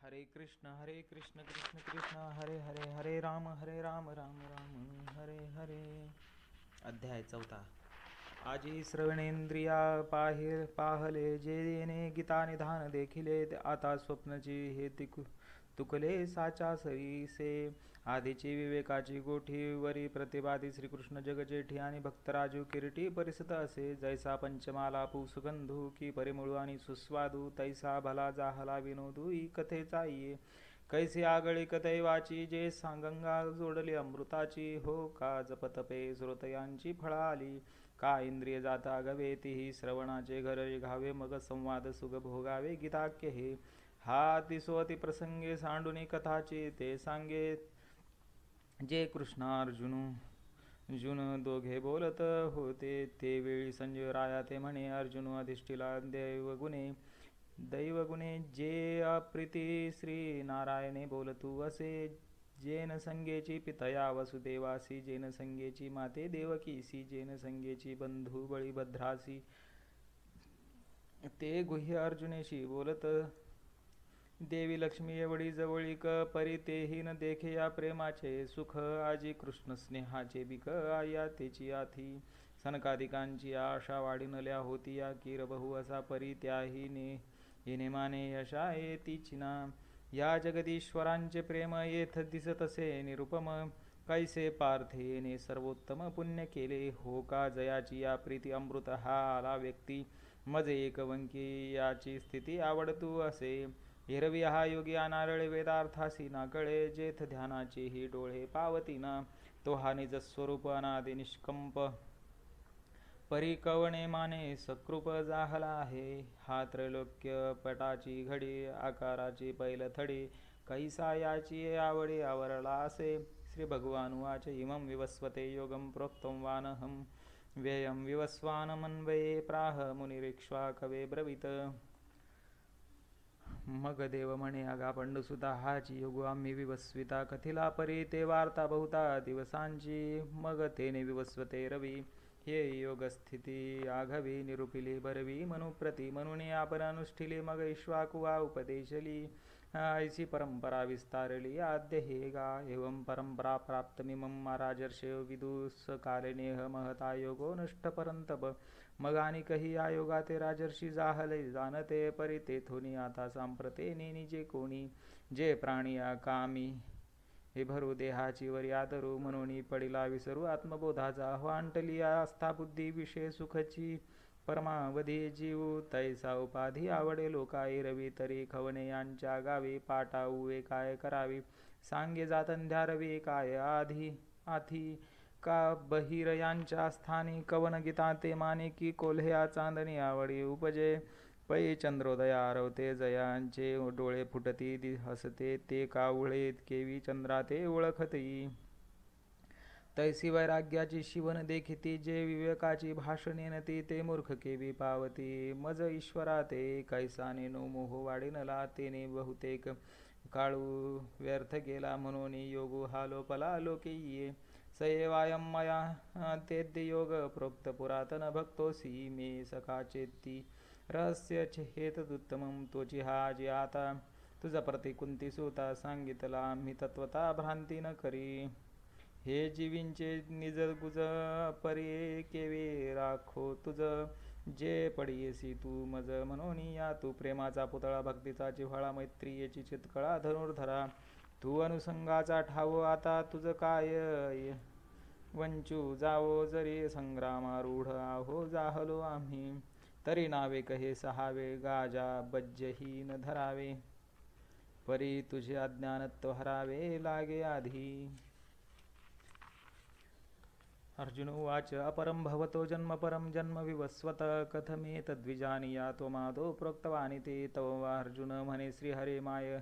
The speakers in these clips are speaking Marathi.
हरे कृष्ण कृष्ण कृष्ण हरे हरे हरे राम राम राम हरे हरे. अध्याय 4. आजी श्रवणेंद्रिया पाहले जेने गीता निधान देखिले आता स्वप्नची हे तुकले साचा सरीसे. आधीची विवेकाची गोठी वरी प्रतिपादी श्रीकृष्ण जगजेठी आणि भक्तराजू किरीटी परिसत असे. जैसा पंचमाला सुगंधू की परिमळू आणि सुस्वादू तैसा भला जाहला विनोदू ई कथेचा ये. कैसी आगळिक दैवाची जे सांगंगा जोडली अमृताची. हो का जपतपे श्रोतयांची फळाली. का इंद्रिय जाता गवे तीही श्रवणाचे घर घावे. मग संवाद सुग भोगावे गीताख्य हे. हा तिसोती प्रसंगे सांडुनी कथाची ते सांगे. जे कृष्णार्जुन दोघे बोलत होते ते वेळी संजय राया ते म्हणे. अर्जुन अधिष्ठिला दैवगुणे जे अप्रिती श्री नारायणे बोलतू असे. जेन संगेची पितया वसुदेवासी. जेन संगेची माते देवकीसी. जेन संगेची बंधू बळीभद्रासी. ते गुह्य अर्जुनेशी बोलत देवी लक्ष्मी एवढी जवळीक परी तेही न देखे या प्रेमाचे सुख. आजी कृष्ण स्नेहाचे बिक आया तेची आथी. सनकादिकांची आशा वाढीनल्या होती या कीर बहु असा परी त्याही येणे माने यशा येतीची ना. या जगदीश्वरांचे प्रेम येथ दिसतसे निरुपम. कैसे पार्थेने सर्वोत्तम पुण्य केले. हो का जयाची या प्रीती अमृत हा आला व्यक्ती. मज एकवंकी याची स्थिती आवडतू असे. हिरवी हा योगी अनारळे वेदार्थासी ना कळे. जेथ ध्यानाचे ही डोळे पावतीना. तो हा निज स्वरूप अनादि निष्कंप. परिकवणे माने सकृप जाहला आहे. हा त्रैलोक्य पटाची घडी आकाराची पैलथडी. कैसा याची आवडी आवरला असे. श्री भगवान उवाच इमं विवस्वते योगं प्रोक्तं वानहं व्ययं विवस्वानमन्वये प्राह मुनिरीक्ष्वाकवे ब्रवीत. मग देव म्हणे अगा पंडुसुता हाची योगू आम्ही विवस्विता कथिला परी ते वार्ता बहुता दिवसांची. मग तेने विवस्वते रवी हे योग स्थिती आघवी निरुपिली बरवी मनुप्रती. म्हणून आपण अनुष्ठिली मग ईश्वाकुवा उपदेशली. ऐसी परंपरा विस्तारली आद्य हे गा. एवं परंपरा प्राप्तमिमं राजर्षयो विदुष कालनेह महता योगो नष्ट परंतप. मग आणि काही आयोगा ते राजर्षी जाहले जाणते परी तेथोनी आता सांप्रते निजे कोणी. जे प्राणी कामी हे भरू देहाची वरी आदरू. म्हणून पडिला विसरू आत्मबोधाचा. वांटली आस्था बुद्धी विषय सुखची परमावधी जीव. तैसा उपाधी आवडे लोकाई रवी तरी खवणे यांच्या गावी. पाटाऊवे काय करावी सांगे जातंध्या रवी काय आधी. का बहिर यांच्या स्थानी कवन गीता ते माने की कोल्ह्या चांदणी आवडी उपजे. पै चंद्रोदया आरवते जयांचे डोळे फुटती हसते. ते कावळे केवी चंद्रा ते ओळखती. तैसी वैराग्याची शिवन देखिती. जे विवेकाची भाषणे नती ते मूर्ख केवी पावती. मज ईश्वरा ते कैसा नेनो मोह वाढिनला. तेने बहुतेक काळू व्यर्थ गेला म्हणून योगू हा लोपला लोके. सयेवायम मया तेद्य योग प्रोक्त पुरातन भक्तोसी मे सखा चेती. रहस्य हेतदुत्तमं तोची हा जी आता. तुझा प्रतिकुंती सुता सांगितला आम्ही तत्वता भ्रांती न करी. हे जीवींचे निज गुज परी केवे राखो तुझ. जे पडियसी तू मज म्हणून या तू. प्रेमाचा पुतळा भक्तीचा जिव्हाळा मैत्रियेची चितकळा धनुर्धरा. तू अनुसंगाचा ठावो आता तुझ काय वंचू जावो. जरी संग्रामारूढ आहो जाहलो आम्ही. तरी नावे कहे सहावे गाजा बज्जही न धरावे. परी तुझे अज्ञानत्व हरावे लागे आधी. अर्जुन उवाच अपरं भवतो जन्म परं जन्म विवस्वत. कथमेतद्विजानीयातो मादो प्रोक्तवानिति. तव वा अर्जुन म्हणे श्रीहरे माय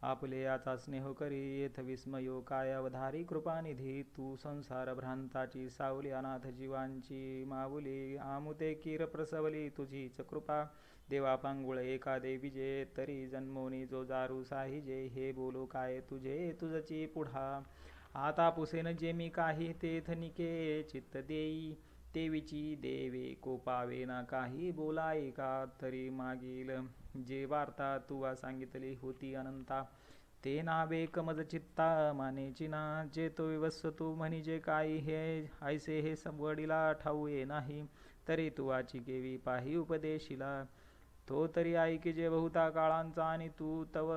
आपुले याचा स्नेह करी. येथ विस्मयो काय अवधारी कृपानिधी. तू संसार भ्रांताची सावली अनाथ जीवांची माऊली. आमुते कीर प्रसवली तुझीच कृपा. देवा पांगुळ एका देवीजे तरी जन्मोनी जो जारू साहिजे. हे बोलो काय तुझे तुझची पुढा. आता पुसेन जे मी काही तेथ निके चित्त देई. तेवीची देवे कोपावे ना काही बोलाय का तरी मागील जे वार्ता तुवा सांगितली होती अनंता ते नावे कमज चित्ता मानेची ना जे तो विवस्व तू म्हणी जे काही हे ऐसे हे सबवडीला ठाऊये नाही तरी तुवाची केवी पाही उपदेशिला तो तरी ऐकी जे बहुता काळांचा आणि तू तव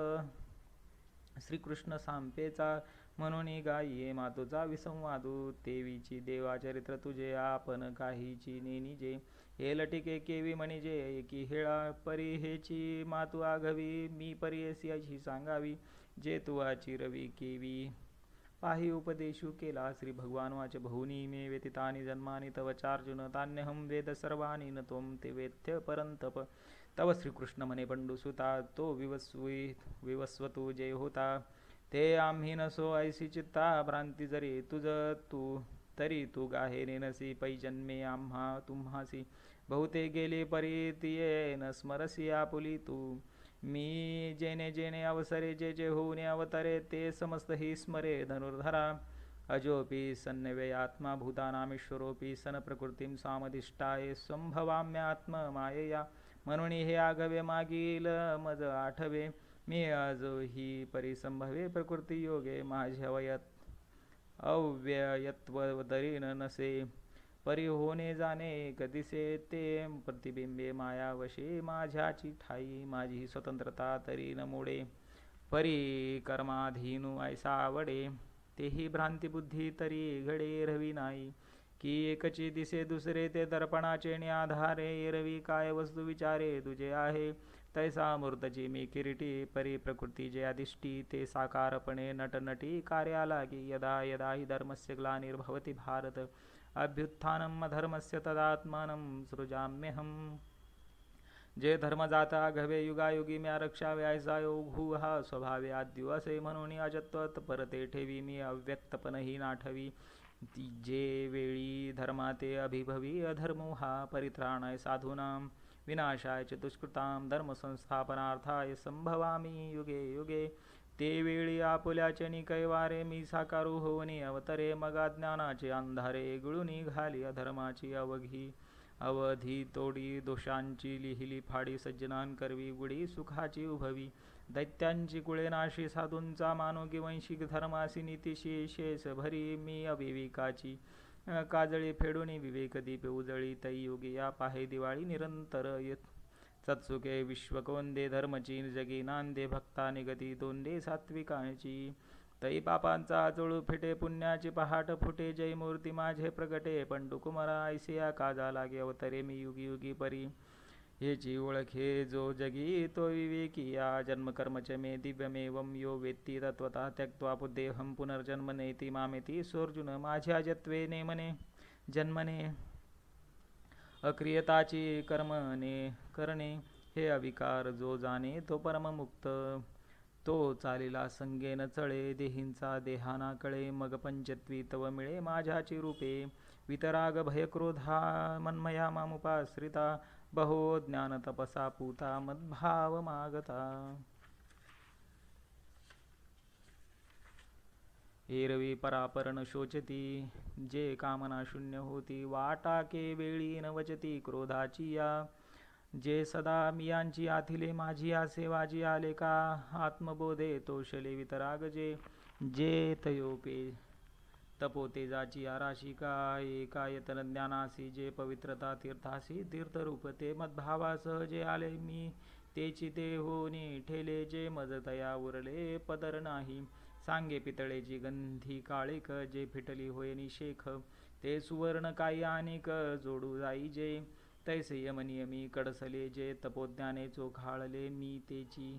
श्रीकृष्ण सांपेचा म्हणून गायी मातोचा विसंवादू तेवीची देवाचरित्र तुझे आपण काहीची नेनिजे हे लटिके केवी म्हणजे एकी हेळा परी हेची मातू आघवी मी परीयसी अशी सांगावी जे तुवाची रवी केवी पाही उपदेशू केला श्री भगवान वाच बहुनी मे व्यतीतानि जन्मानि तव चार्जुन तान्यहं वेद सर्वाणि न त्वं ते वेत्य परंतप तव श्रीकृष्ण म्हणे पंडुसुता तो विवस्वतू जे होता ते आम्ही नसो ऐसी चित्ता भ्रांती जरी तुझ तू तरी तू गाहे नेनसी पैजन्मे आम्हा तुम्हासी बहुते गेले परी तिये न स्मरसी आपुली तू मी जेने जेने अवसरे जे जे होऊन अवतरे ते समस्त ही स्मरे धनुर्धरा अजोपी सन्नव्ययात्मा भूतानामीश्वरोपी सन प्रकृतीं सामधिष्ठाये संभवाम्यात्म मायया म्हणून हे आगवे मागील मज आठवे मी आजो ही परिसंभवे प्रकृती योगे माझ्या वयत अव्ययत्व दरीन नसे परी होणे जाणे कदिसे ते प्रतिबिंबे मायावशे माझ्याची ठाई माझी स्वतंत्रता तरी न मोडे परी कर्माधीनु ऐसा आवडे तेही भ्रांतिबुद्धी तरी घडे रवी नाही की एकची दिसे दुसरे ते दर्पणाचे आधारे एरवी काय वस्तू विचारे तुझे आहे तैसा मूर्तची मी किरीटी परी प्रकृती जे अधिष्ठी ते साकारपणे नटनटी कार्याला की यदा यदा हि धर्मस्य ग्लानिर्भवति भारत अभ्युत्थानम अधर्मस्य तदात्मानं सृजाम्यहम् जे धर्म जाता घवे युगायुगी म्या रक्षावे ऐसा योग हा स्वभावे आद्यू असे म्हणून अजत्वत परते ठेवी मी अव्यक्तपणही नाठवी जे वेळी धर्माते अभिभवी अधर्मो हा परित्राणाय साधूनां विनाशाय च दुष्कृतां धर्मसंस्थापनार्थाय संभवामी युगे युगे ते वेळी आपुल्याचे कैवारे मी साकारू होवनी अवतरे मग अज्ञानाचे अंधारे गुळूनी घाली अधर्माची अवधी तोडी दोषांची लिहिली फाडी सज्जनान करवी गुडी सुखाची उभवी दैत्यांची कुळे नाशी साधूंचा मानोगी वंशिक धर्मासी नीतिशी शेष भरी मी अविवेकाची काजळी फेडून विवेक दीप उजळी तैयुगी या पाहे दिवाळी निरंतर सत्सुके विश्वकोंदे धर्मची जगी नांदे भक्ता निगती दोंदे सात्विकांची तै पापांचा आजोळू फिटे पुण्याची पहाट फुटे जय मूर्ती माझे प्रगटे पंडुकुमारा ऐसिया काजा लागे अवतरे मी युगी युगी परी हेची ओळखे जो जगी तो विवेकिया जन्मकर्मच मे दिव्यमेवं यो वेत्ती तत्वतः त्यक्त्वा पुदेहं पुनर्जन्मनेति मामेति सोर्जुन माझ्या जत्वे नेमने जन्मने अक्रियताची कर्मने करणे हे अविकार जो जाणे तो परममुक्त तो चालिला संगेन चळे देहींचा देहाना कळे मग पंचत्वी तव मिळे माझ्याची रूपे वितराग भयक्रोधा मन्मया मामुपाश्रिता बहो ज्ञान तपसा पूता मद्भाव मागता एरवी परापरण शोचती जे कामना शून्य होती वाटाके वेळी न वचती क्रोधाची या जे सदा मियांची आथिले माझी आसेवाजी आले का आत्मबोधे तोषले वितराग जे तयोपे तपोतेजाची आराशी का एकायतन ज्ञानासी जे पवित्रता तीर्थासी तीर्थरूप ते मद्भावासह जे आले मी तेची ते होनी ठेले जे मज तया उरले पदर नाही सांगे पितळेची गंधी काळिक जे फिटली होय निशेख ते सुवर्ण काही आणिक जोडू जाई जे तैसे यमनियमी कडसले जे तपोज्ञाने चोखाळले मी तेची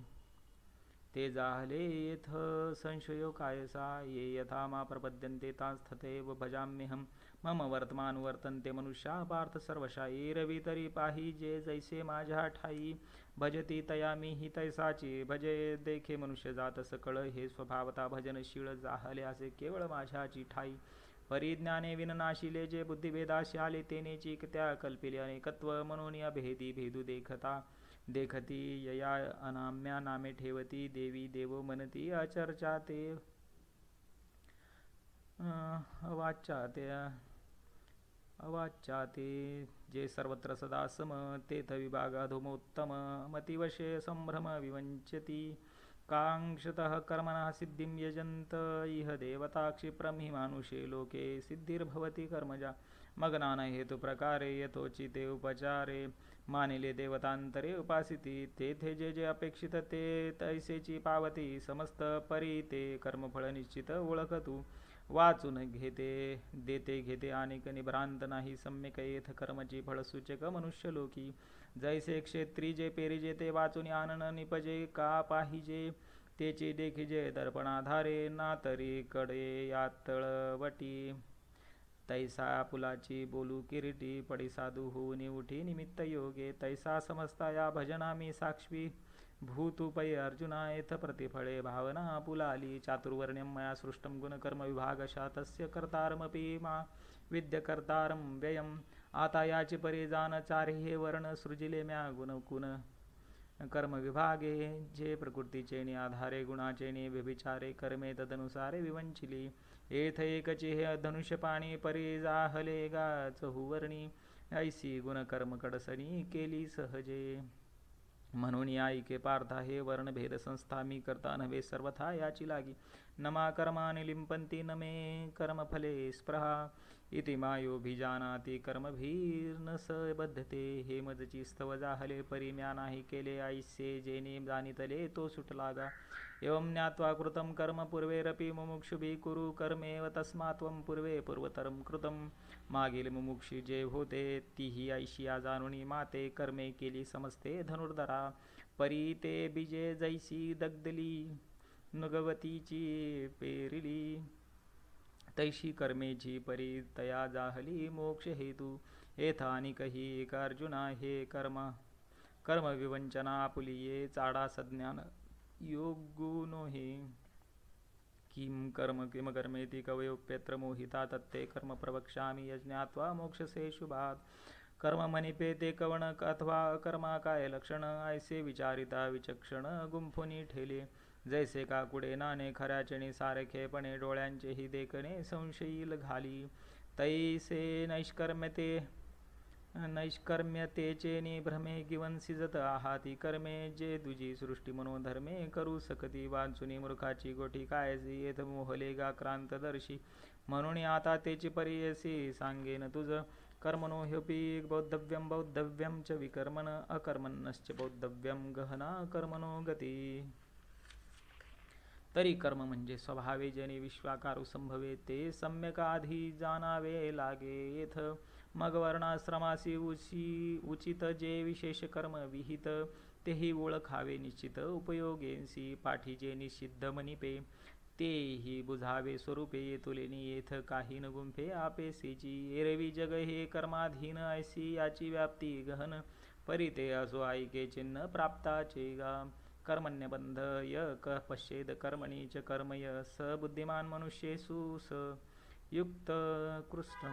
ते जाहले येथ संशयो कायसा ये यथा मा प्रपद्यन्ते तांस्तथैव भजाम्यहं मम वर्तमान वर्तन्ते मनुष्या पार्थ सर्वशा एरवी तरी पाही जे जैसे माझ्या ठाई भजती तया मी ही तैसाची भजे देखे मनुष्य जात सकळ हे स्वभावता भजनशीळ जाहले असे केवळ माझ्याची ठाई परिज्ञाने विननाशिले जे बुद्धिभेदाशी आले तेनेची त्या कल्पिले अनेकत्व म्हणून अभेदी भेदू देखती यया अनाम्या नामे ठेवती देवी देवो मनती अचर्चा ते वाचा ते अवाच्या ते जे सर्वत्र सदा सम तेथ विभागाधुमोत्तम मतिवशे संभ्रम विवंचती कांक्षतः कर्मणः सिद्धिं यजन्त इह देवता क्षिप्रं हि मानुषे लोके सिद्धिर्भवति कर्मजा मग्नान हेतु प्रकारे यथोचिते उपचारे मानिले देवतांतरे उपासिती तेथे जे जे अपेक्षित ते तैसेची पावती समस्त परी ते कर्मफळ निश्चित ओळखतू वाचून घेते देते घेते अनेक निभ्रांत नाही सम्यक येथ कर्मची फळसूचक मनुष्य लोकी जैसे क्षेत्री जे पेरिजे ते वाचून आनन निपजे का पाहिजे तेचे देखिजे दर्पणाधारे ना तरी कडे यातळवटी तैसा पुलाची बोलू किरीटी पडी साधू होऊन उठी निमित्त योगे तैसा समजता या भजनामी साक्षी भूतुपय अर्जुना येथ प्रतिफळे भावना पुलाली चातुर्वर्ण्यं मया सृष्टं गुणकर्म विभागशा तस्य कर्तारमपि मा विद्यकर्तारं व्ययम् आता याची परी जान चारी हे वर्ण सृजिले म्या गुणकुन कर्म विभागे जे प्रकृतीचे आधारे गुणाचे व्यभिचारे कर्मे तदनुसारे विवंचिली येथ एकची हे धनुष्य पाणी परी जाहले गा चहुवर्णी ऐसी गुणकर्म कडसनी केली सहजे म्हणून या ऐके पार्था हे वर्णभेद संस्था मी करता नव्हे सर्वथा याची लागी नमा कर्मानि लिंपंती न मे कर्मफले स्पृहा इति मायोभिजानाति कर्मभीर्न स बद्धते हे मजची स्तव जाहले परी म्या नाही केले ऐसे जेने जानितले तो सुटलागा एवं ज्ञात्वा कृतं कर्म पूर्वेरपि मुमुक्षुभिः कुरु कर्मेव तस्मात् त्वं पूर्वे पूर्वतरं कृतं मागील मुमुक्षी जे होते तीही ऐशिया जाणुनी माते कर्मे केली समजते धनुर्धरा परी ते बीजे जैसी दग्धली नुगवतीची पेरिली तैशी कर्मेची परी तया जाहली मोक्ष हेतू येथानिकही एक अर्जुना हे कर्म विवंचना आपुलिये चाडा सज्ञान योगुनो हे किम कर्मेति कवयोप्यत्र मोहिता तत्ते कर्म प्रवक्ष्यामि यज्ञात्वा मोक्षसे शुभात् कर्म मनिपेते कवणक अथवा कर्मा काय लक्षण ऐसे विचारिता विचक्षण गुंफुनी ठेले जैसे काकुडे नाणे खऱ्याचेणी सारखेपणे डोळ्यांचेही देखणे संशयील घाली तैसे नैष्कर्म्यतेचे भ्रमे गिवन सिजत आहाती कर्मे जे तुझी सृष्टी मनोधर्मे करू सकती वांचुनी मूर्खाची गोठी कायसी येथ मोहले गा क्रांतदर्शी म्हणून आता तेची परियसी सांगेन तुझ कर्मणो ह्योपी बौद्धव्यम च विकर्मण अकर्मण्यश्च बौद्धव्यम गहना कर्मणो गती तरी कर्म म्हणजे स्वभावे जनी विश्वाकारू संभवे ते सम्यक आधी जाणावे लागे येथ मग वर्णाश्रमासी उचित जे विशेष कर्म विहित तेही ओळखावे निश्चित उपयोगेंसी पाठी जे निषिद्ध मनिपे तेही बुझावे स्वरूपे तुलेनी येथ काही न गुंफे आपेसीची एरवी जग हे कर्माधीन ऐसी याची व्याप्ती गहन परिते असो ऐके चिन्ह प्राप्ताचे गा कर्मण्यबंध य क पश्येद कर्मणि च कर्मय स बुद्धिमान मनुष्येषु स युक्त कृष्ण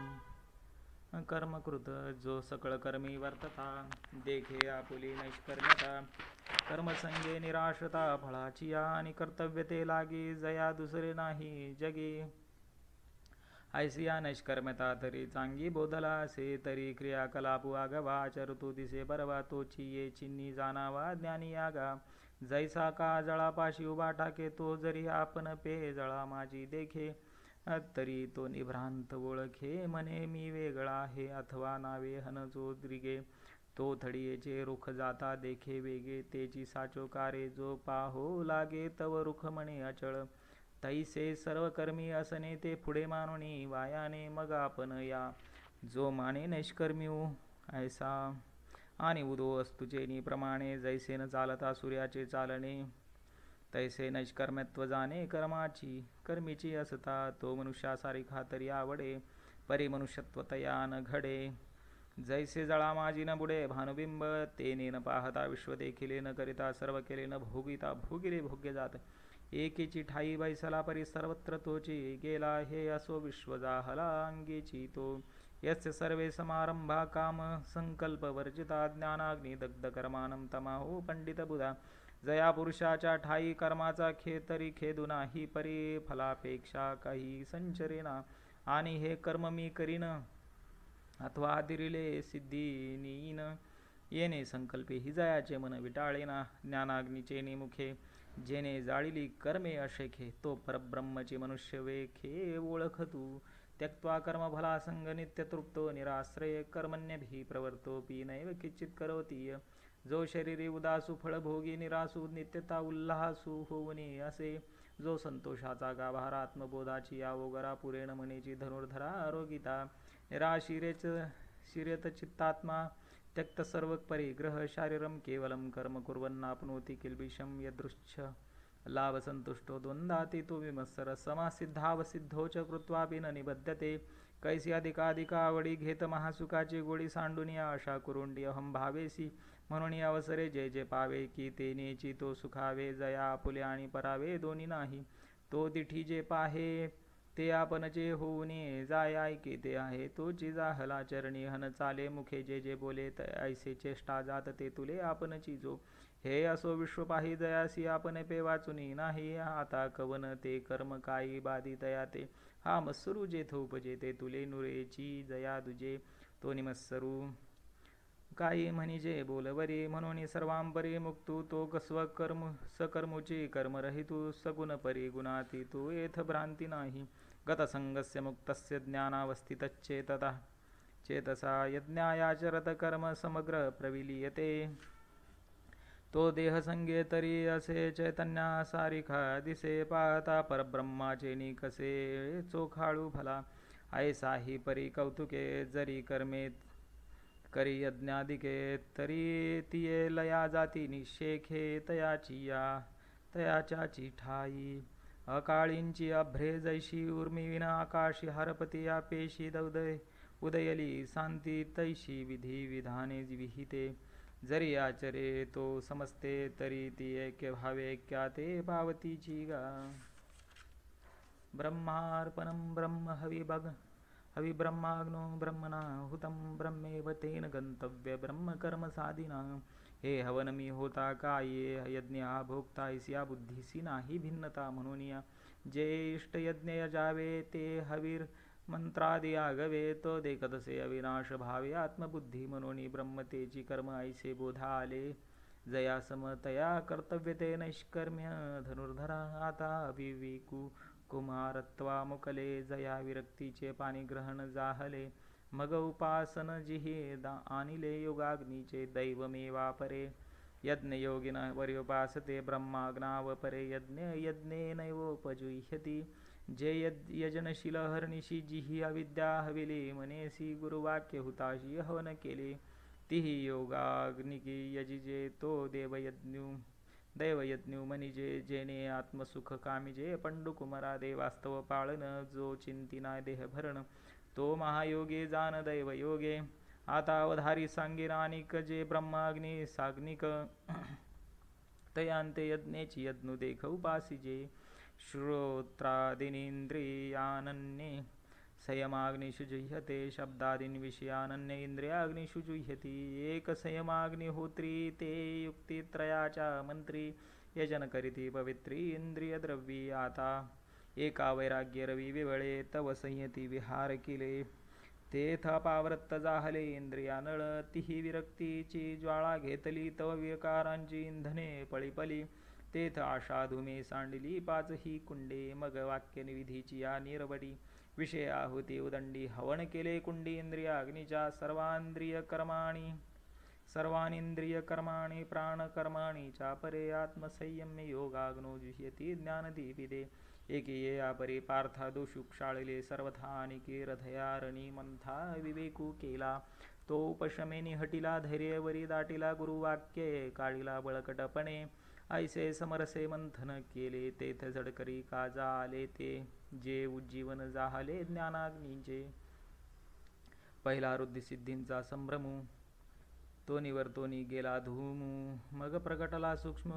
कर्मकृत जो सकळ कर्मी वर्तता देखे आपुली नैष्कर्म्यता कर्मसंगे निराशता फळाची आणि कर्तव्य ते लागी जया दुसरे नाही जगी ऐसिया नैष्कर्म्यता तरी चांगी बोधला असे तरी क्रियाकलापू आगवा चरतू दिसे बरवा तोची ये चिन्नी जाणावा ज्ञानी यागा जैसा का जळापाशी उभा टाके तो जरी आपण पे जळा माझी देखे तरी तो निभ्रांत ओळखे म्हणे मी वेगळा आहे अथवा नावे हन जो द्रिगे तो थडियेचे रुख जाता देखे वेगे तेची साचोकारे जो पाहो लागे तव रुख म्हणे अचळ तैसे सर्व कर्मी असने ते पुढे मानुनी वायाने मग आपण या जो माने नैष्कर्म्यू ऐसा आणि उदो वस्तुचेनी प्रमाणे जैसे न चालता सूर्याचे चालणे तैसे नैष्कर्म्यत्व जाणे कर्मीची असता तो मनुष्यासारिखा तरी आवडे परी मनुष्यत्व तया न घडे जैसे जळा माझी न बुडे भानुबिंब तेने न पाहता विश्व देखिले न करिता सर्व केले न भोगिता भोगिले भोग्य जात एकेची ठाई बैसला परी सर्वत्र तोची गेला हे असो विश्व जाहला अंगीची तो यस्य सर्वे समारंभा काम संकल्प वर्जिता ज्ञानाग्नी दग्ध कर्मानं तमाहो पंडित बुधा जया पुरुषाच्या ठाई कर्माचा तरी खेदू नाही परी फलापेक्षा काही संचरेना आणि हे कर्म मी करीन अथवा दिरिले सिद्धीनीन येणे संकल्पे हि जयाचे मन विटाळेना. ज्ञानाग्नीचे निमुखे जेने जाळिली कर्मे अशेखे, तो परब्रह्मचे मनुष्य वेखे ओळख तू. त्यक्त्वा कर्मफलासंग नित्य तृप्तो निराश्रय कर्मण्यभिः प्रवर्तोऽपि नैव किंचित करोति. जो शरीरी उदासू फळभोगी निरासू नित्यता उल्हासू होऊनी असे, जो संतोषाचा गाभार आत्मबोधाची आवोगरा पुरेण मनेची धनुर्धरा आरोगिता. निराशिरेच शिरेत चित्तात्मा त्यक्त सर्व परिग्रह शारीरम केवलम कर्म कुर्वन्नाप्नोति किल्बिषम यदृच्छ लाभ संतुष्टो द्वंद्वातीतो विमत्सर समासिद्धावसिद्धो च कृत्वापि न निबध्यते. कैसी अधिकाधिकावडी घेत महासुखाची गोडी सांडून आशा कुरुंडी अहम भावेसी. म्हणून अवसरे जे जे पावे की ते नेची तो सुखावे, जया आपुले आणि परावे दोन्ही नाही. तो दिठी जे पाहे ते आपणचे होऊने, जाय ऐके ते आहे तोची जाहला चरणी. हन चाले मुखे जे जे बोले ऐसे चेष्टा जात ते तुले आपणची जो. हे असो विश्व पाही जयासी आपण पे वाचुनी नाही. आता कवन ते कर्म काही बाधितया ते, हा मत्सरू जेथ उपजे ते तुले नुरेची जया दुजे. तो निमत्सरू काही म्हणिजे बोलवरी, म्हणून सर्वांपरी मुक्तू तो स्वकर्म सकर्मुची कर्मरहितू. सगुण परी गुणातीतू येथ भ्रांती नाही. गतसंगस्य मुक्तस्य ज्ञानावस्थितच्चेतता चेतसा यज्ञायाचरत कर्म समग्र प्रविलीयते. तो देहसंगे तरी असे चैतन्यासारिखा दिसे, पाहता परब्रह्माचे निकसे चोखाळू भला. ऐसाही परी कौतुके जरी कर्मे करी यज्ञादिके, तरी तिये लया जाती निशेखे तयाच्याची ठाई. अकाळींची अभ्रे जैशी उर्मी विना आकाशी हरपती आपेशी उदयली सांती तैशी विधी विधाने विहिते. जरी आचरे तो समजते तरी ती ऐक्य भावे ऐक्याते पावतीची गा. ब्रह्मार्पणं ब्रह्म हविब्रह्माग्नो ब्रह्मणाहुतं ब्रह्मेव तेन गंतव्य ब्रह्मकर्म साधिना. हे हवन मी होता काये यज्ञ हा भोगता, ऐसिया बुद्धीसी नाही भिन्नता. म्हणून जे इष्ट यज्ञ यजावे ते हवीर मंत्रादि आगवे, तो देखतसे अविनाश भावे आत्मबुद्धी. म्हणून ब्रह्मतेची कर्म ऐसे बोधा आले, जया समतया कर्तव्य ते नैष्कर्म्य धनुर्धरा. आता अभिविकू कुमारत्वा मुकले, जया विरक्तीचे पाणी ग्रहण जाहले. मग उपासन जिही आणिले योगाग्नीचे दैवमेवा परे. यज्ञयोगिन पर्युपासते ब्रह्माग्नाव परे, यज्ञे नैवोपजुह्यति. जे यजनशील हरनिशी जिही अविद्या हविली, मनेसी गुरुवाक्य हुताशी हवन केले. तिही योगाग्निकी यजिजे तो दैवयज्ञू मनिजे. जेने आत्मसुख कामिजे पंडुकुमरा दे वास्तव पाळन, जो चिंतिना देह भरण तो महायोगी जान दैवयोगे. आता अवधारी सांगेन अनिक जे ब्रह्माग्नी साग्निक, तयांते यज्ञेची यज्ञू देख उपासिजे. श्रोत्रादीनिंद्रियानन्ये संयमाग्निषु जुह्यते, शब्दादीन विषयानन्य इंद्रियाग्निषु जुह्यति. एक संयमाग्निहोत्री ते युक्तित्रयाच्या मंत्री, यजन करीती पवित्री इंद्रिय द्रव्यी. आता एका वैराग्य रवी विवळे, तव संयती विहार केले. तेथ अपावृत्त जाहले इंद्रियानळ, तिही विरक्तीची ज्वाळा घेतली. तव विकारांची इंधने पळीपली, तेथ आशा धुमे सांडली पाचही कुंडे. मग वाक्य विधीची या निरवडी, विषय आहुती उदंडी हवन केले कुंडी इंद्रियाग्नीच्या. सर्वानिंद्रिय कर्माणि प्राणकर्माणि चापरे, आत्मसंयम्य योगाग्नो जुह्यति ज्ञानदीपिते. एकी ये अपरी पार्था दोषु क्षाळले, सर्वथा अनिके हृदयारणी मंथा विवेकू केला. तो उपशमेनी हटिला धैर्यवरी दाटिला, गुरुवाक्ये काढिला बळकटपणे. ऐसे समरसे मंथन केले, तेथ झडकरी काजा आले ते. जे उज्जीवन जाहले ज्ञानाग्नीचे, पहिला रुद्धिसिद्धींचा संभ्रमू. तो निवर्तोनी गेला धूमू, मग प्रगटला सूक्ष्म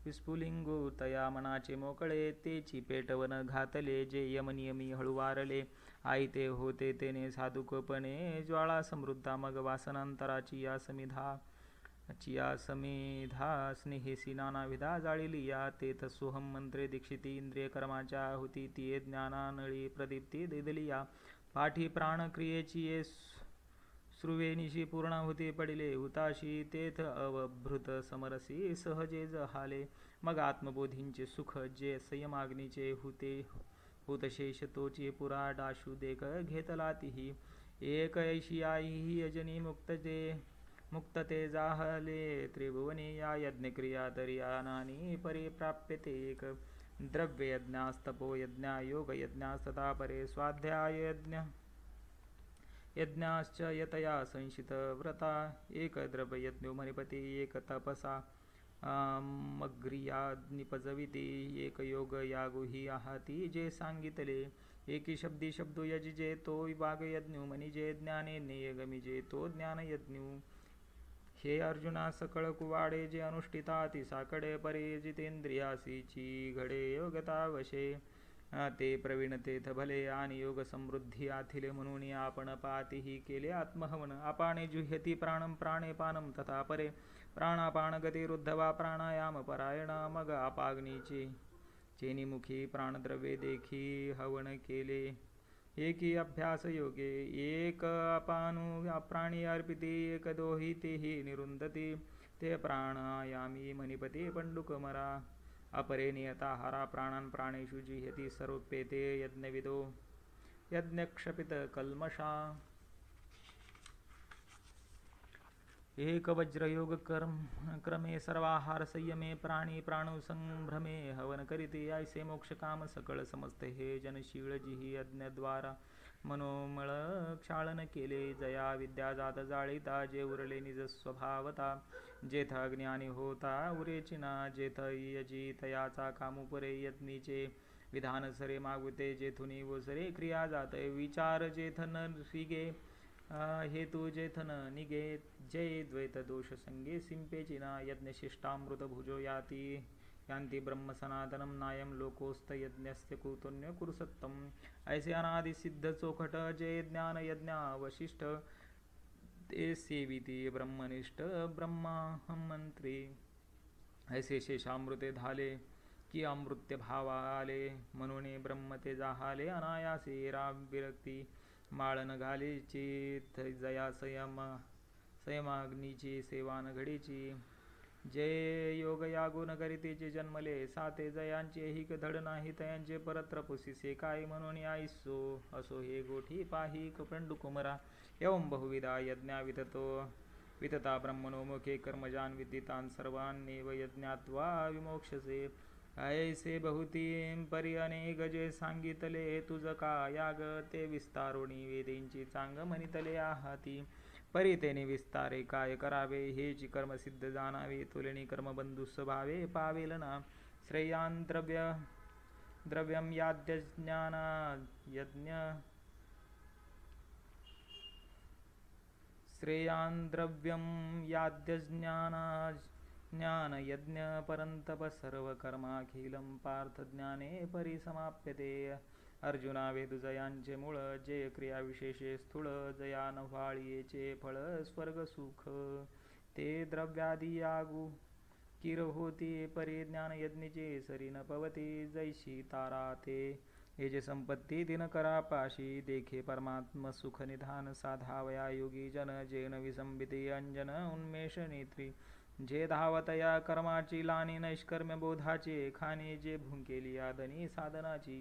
विस्फुलिंगू. तया मनाचे मोकळे, तेची पेटवन घातले. जे यमनियमी हळू वारले, आई ते होते तेने साधुकपणे. ज्वाळा समृद्धा मग वासनांतराची या समिधा स्नेहेसी नानाविधा जाळिली या. तेथ सोहम मंत्रे दीक्षिती इंद्रिय कर्माच्या आहुती, तिये ज्ञानानळी प्रदीप्ती दिदली या. पाठी प्राणक्रियेची ये श्रुवेनिशी पूर्णाहुती पडिले हुताशी तेथ अवभृत समरसी सहजे जहाले. मग आत्मबोधींचे सुख जे संयमाग्नीचे हुते हुतशेष तोची पुरा डाशू देख घेतला तिही. एक ऐशी आई यजनी मुक्तते जाहले त्रिभुवनी या यज्ञक्रिया तरी नानी परिप्राप्य ते एक. द्रव्ययज्ञास्तपो यज्ञा योगयज्ञास्तथा परे स्वाध्याययज्ञ यज्ञाश्च यतया संशित व्रता. एक द्रव्ययज्ञो मणिपती एक तपसा मग्रिया निपजविती एक योग यागुही आहाती जे सांगितले. एकी शब्दी शब्दो यजिजे तो विभागयज्ञो मनिजे ज्ञाने नेयगमिजे तो ज्ञानयज्ञो. हे अर्जुना सकळ कुवाडे जे अनुष्ठिताती साकडे परे जितेंद्रियासीची घडे योगता वशे. ते प्रवीण तेथ भले आणि योग समृद्धी आथिले म्हणून आपण पातीही केले आत्महवन. अपाने जुह्यती प्राणम प्राणे पानम तथा परे प्राणापान गतिरुद्धवा प्राणायाम परायणा. मग अपाग्नीचे चेनिमुखी प्राणद्रव्ये देखी हवन केले एकी अभ्यास योगे. एक अपानु प्राणी अर्पिती एक दोही तेही निरुंदती ते प्राणायामी मणिपती पंडुकमरा. अपरे नियताहारा प्राणान प्राणेषु जिह्यती सर्वपेते यज्ञविदो यज्ञक्षपित कल्मषा. एक वज्रयोग क्रमे सर्वाहार संयमे प्राणी प्राणु संभ्रमे हवन करीते. ऐसे मोक्ष काम सकळ समस्त हे जनशीळ जिही यज्ञद्वारा मनोमळ क्षाळन केले. जया विद्या जात जाळीता जे उरले निज स्वभावता. जेथ अज्ञानी होता उरेचिना जेथ यजी तयाचा कामुपरे. यज्ञीचे विधान सरे मागुते जेथुनी ओसरे क्रिया जाते. विचार जेथ न स्विगे हेतू जेथ न निगे. जय द्वैत दोष संगे सिंपेचिना यज्ञशिष्टामृत भुजो यांती ब्रह्म सनातनम नायम लोकोस्त यज्ञस्य कुतोन्य कुरुसत्तम. ऐसे अनादि सिद्ध चोखट जय ज्ञान यज्ञावशिष्ट ते सेविती ब्रह्मनिष्ठ ब्रह्माहमंत्री. ऐसे शेषामृते झाले की अमृत्य भावा आले म्हणून ब्रह्म ते जाहाले अनायासे. विरक्ती माळन घालीची जया संयमाग्नीची सेवान घडीची. जय योग यागुन करीतीचे जन्मले साते. जयांचे हिक धड नाही तयांचे परत्र पुसिसे काय. म्हणून आईसो असो हे गोठी पाही पंडुकुमरा. एवं बहुविधा यज्ञा वितता ब्रह्मणो मुखे कर्मजान विदितान सर्वान्नेव यज्ञात्वा विमोक्षसे. ऐसे बहुती परी अनेक जे सांगितले तुझ का याग. ते विस्तारोणी वेदेंची चांग म्हणितले आहाती. परी तेने विस्तारे काय करावे हेची कर्मसिद्ध जाणावे. तुलनी कर्मबंधुस भावे पावेल ना. श्रेयान द्रव्यम याद्यज्ञाना यज्ञ श्रेयान द्रव्यम याद्यज्ञाना ज्ञान यज्ञ परंतप सर्व कर्माखिलम पार्थ ज्ञाने परिसमाप्यते. अर्जुना वेदुजयांचे मूळ जे क्रियाविशेषे स्थूळ. जया नव्हाळीचे फळ स्वर्ग सुख ते द्रव्यादी यागू किर होती. परी ज्ञान यज्ञचे सरी न पवती जैशी तारा ते. हे जे संपत्ती दिनकरा पाशी देखे परमात्म सुख निधान साधावया योगी जन. जे न विसंबिती अंजन उन्मेष नेत्री. जे धावतया कर्माची लानी नैष्कर्म्य बोधाचे खाणे. जे भुंकेली आदनी साधनाची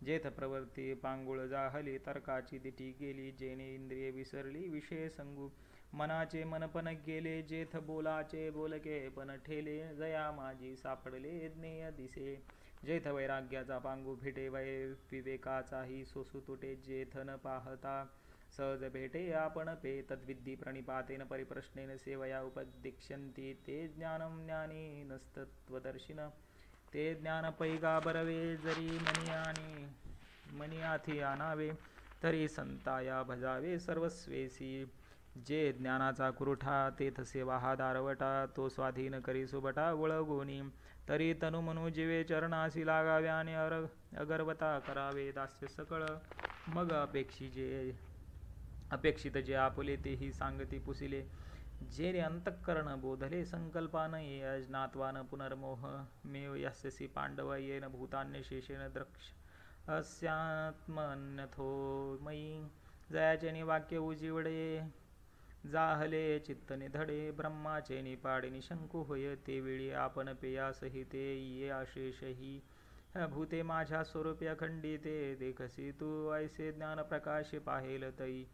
जेथ प्रवृत्ती पांगुळ जाहली तर्काची दिठी गेली. जेने इंद्रिये विसरली विषय संगू मनाचे मनपण गेले. जेथ बोलाचे बोलके पण ठेले जया माझी सापडले ज्ञेय दिसे. जेथ वैराग्याचा पांगू फिटे विवेकाचाही सोसू तुटे. जेथ न पाहता सहज भेटे आपण पे तद्विद्धी प्रणिपातेन परिप्रश्नेन सेवया उपदिक्ष्यन्ति ते ज्ञानम ज्ञानी नस्तत्वदर्शिन. ते ज्ञान पैगा बरवे जरी मनियाथी आणावे तरी संताया भजावे सर्वस्वेसी. जे ज्ञानाचा कुरुठा तेथ सेवा हा दारवटा. तो स्वाधीन करी सुबटा वळगोनी तरी तनु मनु जीवे चरणासी लागावे. आणि अगर्वता करावे दास्य सकळ. मग अपेक्षित जे आपुले तेही सांगती पुसिले. जेने अंतःकरण बोधले संकल्पा न ये अज्ञात्वा न पुनर्मोह मेव यस्यसि पांडव येन भूतान्य शेषेन अस्यात्मन्यथो मयी जयाचे निवाक्य उजिवडे जाहले चित्त निधडे ब्रह्माचे निपाडे निशंकू होय ते वेळी आपण पेयासहिते ये आशेषही भूते माझ्या स्वरूपी अखंडिते देखसी तू ऐसे ज्ञान प्रकाश पाहेल तई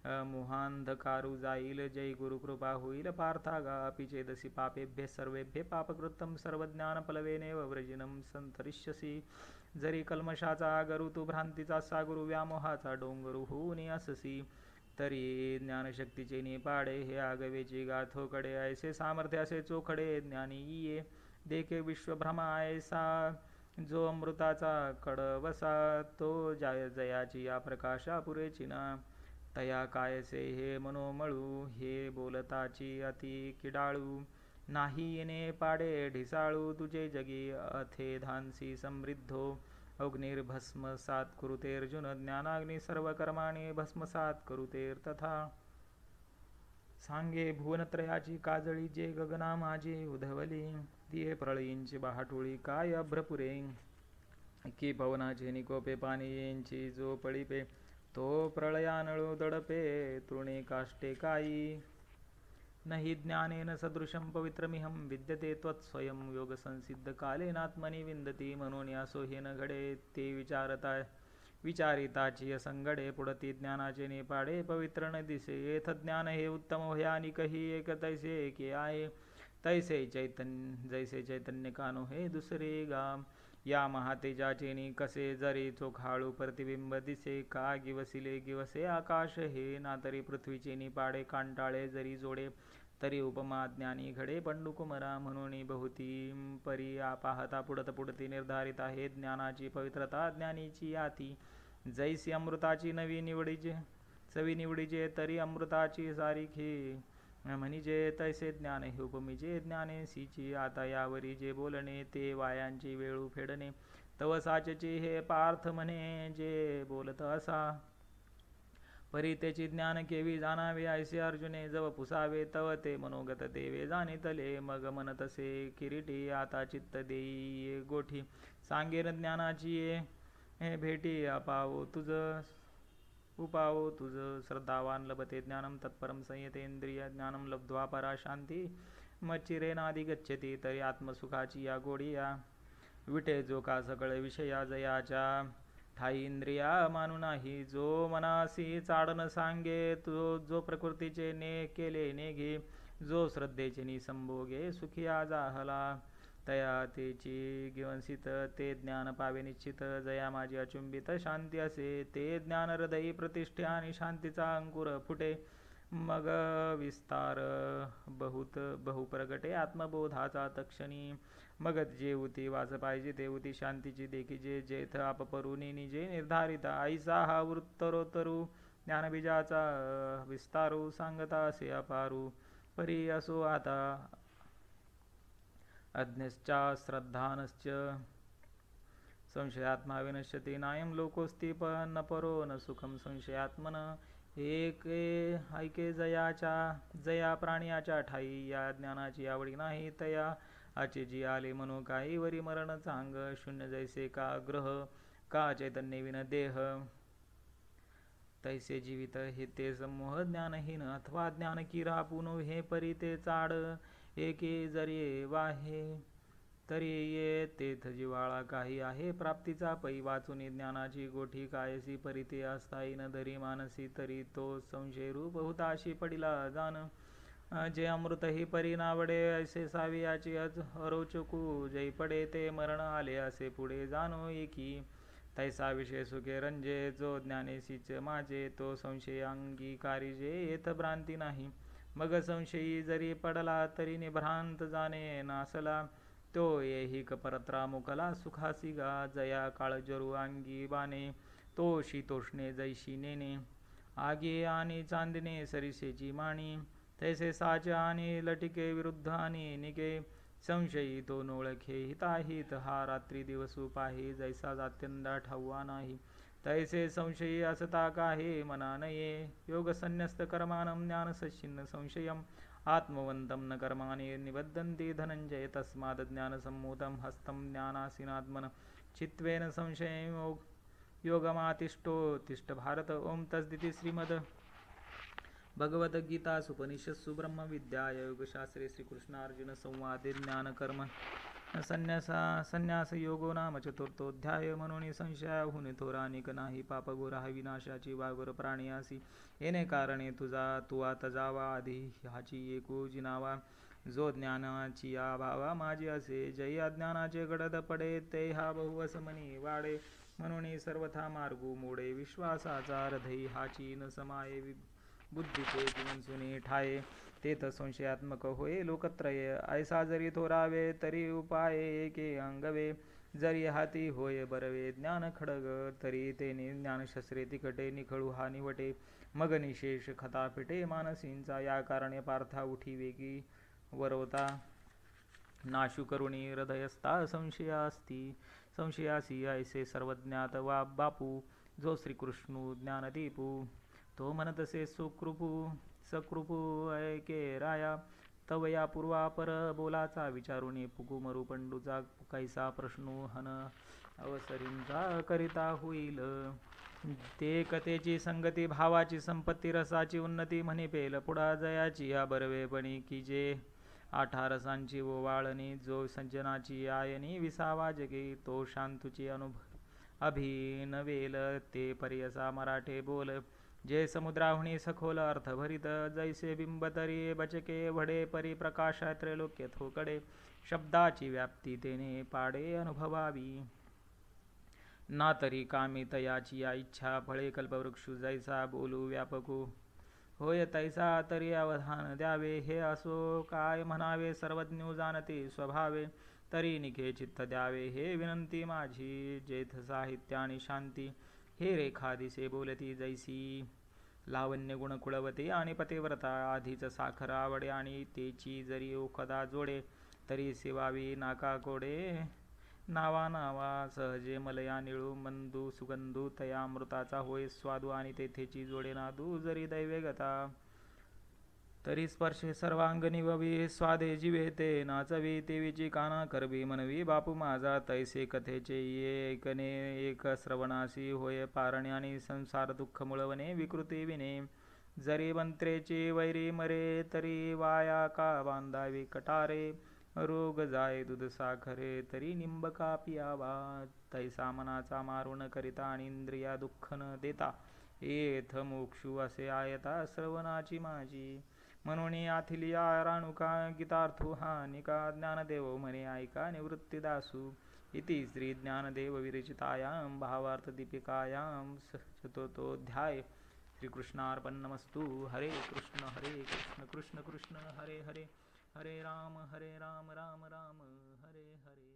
मोहांधकारू जाईल जय गुरुकृपा होईल पार्थागा पिचेदसी पापेभ्य सर्वेभ्य पापकृत्तम सर्वज्ञान पलवेनेव व्रजिनम संतरिष्यसी जरी कल्मषाचा गरु तू भ्रांतीचा सागुरु व्यामोहाचा डोंगरु होऊन अससी तरी ज्ञानशक्तीचे निपाडे हे आगवेची गाथोकडे ऐसे सामर्थ्य असे चोखडे ज्ञानी ये देखे विश्वभ्रमा ऐसा जो अमृताचा कडवसा तो जयाची या प्रकाशा पुरेची ना तया कायसे हे मनोमळू हे बोलताची अति किडाळू नाही येणे पाडे ढिसाळू तुझे जगी अथे धानसी समृद्धो अग्निर्भस्मसात कुरुतेर्जुन ज्ञानाग्नी सर्व कर्माणी भस्मसात करुतेर तथा सांगे भुवनत्रयाची काजळी जे गगना माझी उधवली दिये प्रळयींची बहाटोळी काय अभ्रपुरे की पवनाचे निकोपे पाणीची जो पळीपे तो प्रळयानळू दडपे तृणे काष्टे काई नहि ज्ञानेन सदृशं पवित्रमिहं विद्यते त्वत्स्वयं योगसंसिद्ध कालेनात्मनि विन्दती म्हणून असो हे न घडे ते विचारिताची असंगडे पुढती ज्ञानाचे निपाडे पवित्र न दिसे येथ ज्ञान हे उत्तम होयानी कही एक तैसे एके आहे जैसे चैतन्य कानो हे दुसरे गाम या महातेजाचे कसे जरी चोखाळू प्रतिबिंब दिसे का गिवसे आकाश हे ना तरी पृथ्वीचे निपाडे कांटाळे जरी जोडे तरी उपमा ज्ञानी घडे पंडुकुमरा म्हणून बहुती परी पाहता पुढती निर्धारित आहे ज्ञानाची पवित्रता ज्ञानीची याती जैसी अमृताची चवी निवडीचे तरी अमृताची सारिखी म्हणजे तैसे ज्ञान हे उपमिजे ज्ञानेसीची आता यावरी जे बोलणे ते वायांची वेळू फेडणे तव साचचे हे पार्थ म्हणे जे बोलत असा परी त्याची ज्ञान केवी जाणावे ऐसे अर्जुने जव पुसावे तव ते मनोगत देवे जाणितले मग मनतसे किरीटी आता चित्त देई गोठी सांगेन ज्ञानाची भेटी उपावो तुझ श्रद्धावान लभते ज्ञानम तत्परम संयतेंद्रिय ज्ञानम लब्ध्वा परा शांती मच्चिरेनादि गच्छति तरी आत्मसुखाची या गोडिया विटे जो का सकळ विषया जयाच्या ठाई इंद्रिया मानू नाही जो मनासी चाडन सांगे तो जो प्रकृतीचे ने केले नेघे जो श्रद्धेचे निसंभोगे सुखिया जाहला तया तेची गिवंसित ते ज्ञान पावे निश्चित जया माझी अचुंबित शांती असे ते ज्ञान हृदयी प्रतिष्ठे आणि शांतीचा अंकुर फुटे मग विस्तार बहुप्रगटे आत्मबोधाचा तक्षणी मग जे उती वाच पाहिजे ते उती शांतीची देखीजे जेथ आपपरुनी निजे निर्धारित ऐसा हा वृत्तरोत्तरू ज्ञानबीजाचा विस्तारू सांगता असे अपारू परी असो आता अज्ञश्च श्रद्धानश्च संशयात्मा विनश्यति नायं लोकोस्ति न परो न सुखम संशयात्मन ऐके जया प्राण्याच्या ठाई या ज्ञानाची आवडी नाही तया आचे जी आले मनो काही वरी मरण चांग शून्य जैसे का ग्रह का चैतन्य विन देह तैसे जीवित हे ते समूह ज्ञानहीन अथवा ज्ञान किरा पुनो हे परी ते चाड एके जरी वाहे तरी ये तेथ जिवाळा काही आहे प्राप्तीचा पै वाचून ज्ञानाची गोठी कायसी परी ते अस्थायी न धरी मानसी तरी तो संशय रूप हुताशी पडिला जाण जे अमृत ही परी नावडे ऐसे सावी याची अरोचकू जै पडे ते मरण आले असे पुढे जाणो एकी तैसा विषय सुखे रंजे जो ज्ञानेसीच माझे तो संशय अंगीकारी जे येथ भ्रांती नाही मग संशयी जरी पडला तरी निभ्रांत जाणे नासला तो येही कपरत्रा मुकला सुखासी गा जया काळजरू अंगी बाणे तो शीतोष्णे जैशी नेणे आगे आणि चांदणे सरिसेची माणी तैसे साच आणि लटिके विरुद्ध आणि निके संशयी तो नोळखे हिताहित हा रात्री दिवसू पाही जैसा जात्यंदा ठाऊआ नाही तैसे संशयी असता काहे मना नये योग संन्यस्त कर्मानं ज्ञान सच्छिन्न संशयम आत्मवंतं न कर्माणि निबद्धन्ति धनंजय तस्माद् ज्ञानसम्मूतं हस्तं ज्ञानासीनात्मन चित्वेन संशयं योगमातिष्ठोत्तिष्ठ भारत ओम तस्दिति श्रीमद् भगवद्गीतासु उपनिषत्सु ब्रह्मविद्याय योगशास्त्रे श्रीकृष्णार्जुन संवादे ज्ञानकर्म संन्यासयोगो नाम चतुर्थोऽध्याय म्हणून संशयाहुन थोरानिक नाही पापगोरा विनाशाची वाघोर प्राणियासी येणे कारणे तू आता जावा आधी ह्याची एकू जिनावा जो ज्ञानाची भावा माझी असे जय अज्ञानाचे गडद पडे ते हा बहुवसमनी वाडे म्हणून सर्वथा मार्गू मोडे विश्वासाचा हृदय हाची न समाये बुद्धीचे जीवन ठाये तेथ संशयात्मक होय लोकत्रय ऐसा जरी थोरावे तरी उपाय एके अंगवे जरी हाती होय बरवे ज्ञान खडग तरी तेने ज्ञानशस्त्रे तिकटे निखळू हा निवटे मग निशेष खता पिटे मानसींचा या कारणे पार्था उठी वेगी वरवता नाशू करुणी हृदयस्था संशयासी ऐसे सर्वज्ञात वा बापू जो श्रीकृष्णू ज्ञानदीपू तो म्हणतसे सकृपू ऐके राया तवया पूर्वापर बोलाचा विचारुनी पुकुमरू पंडूचा कैसा प्रश्नू हन अवसरींचा करिता होईल ते कथेची संगती भावाची संपत्ती रसाची उन्नती म्हणे पेल पुढा जयाची या बरवेपणी की जे आठा रसांची ओवाळणी जो संजनाची आयनी विसावा जगे तो शांतुची अभिनवेल ते पर्यसा मराठे बोल जे समुद्राहुणी सखोल अर्थ भरित जैसे बिंब तरी बचके वडे परी प्रकाश त्रैलोक्य थोकडे शब्दाची व्याप्ती तेने पाडे अनुभवावी ना तरी कामी तयाची या इच्छा फळे कल्पवृक्षू जैसा बोलू व्यापकू होय तैसा तरी अवधान द्यावे हे असो काय म्हणावे सर्वज्ञ जाणते स्वभावे तरी निखे चित्त द्यावे हे विनंती माझी जेथ साहित्य आणि शांती हे रेखा दिसे बोलती जैसी लावण्य गुण कुळवते आणि पतिव्रता आधीच साखर आवडे आणि तेची जरी ओखदा जोडे तरी सेवावी नाका कोडे नावा सहजे मलया निळू मंदू सुगंधू तया अमृताचा होय स्वादू आणि तेथेची जोडे नादू जरी दैवेगता तरी स्पर्शे सर्वांग निववी स्वादे जिवे ते नाचवी तेवीची काना करवी मनवी बापू माझा तैसे कथेचे ये ऐकणे एक श्रवणासी होय पारणे आणि संसार दुःख मुळवणे विकृती विने जरी मंत्रेची वैरी मरे तरी वाया का बांधावी कटारे रोग जाय दूध साखरे तरी निंबका पियावा तैसा मनाचा मारून करिता आणि इंद्रिया दुःख न देता येथ मोक्षू असे आयता श्रवणाची माझी म्हणून आथिलिया राणुका गीतार्थो हा निका ज्ञानदेव म्हणे ऐका निवृत्तीदासू इति श्री ज्ञानदेव विरचितायां भावार्थ दीपिकायां चतुर्थोऽध्याय श्रीकृष्णार्पणमस्तु हरे कृष्ण कृष्ण कृष्ण हरे हरे हरे राम राम राम हरे हरे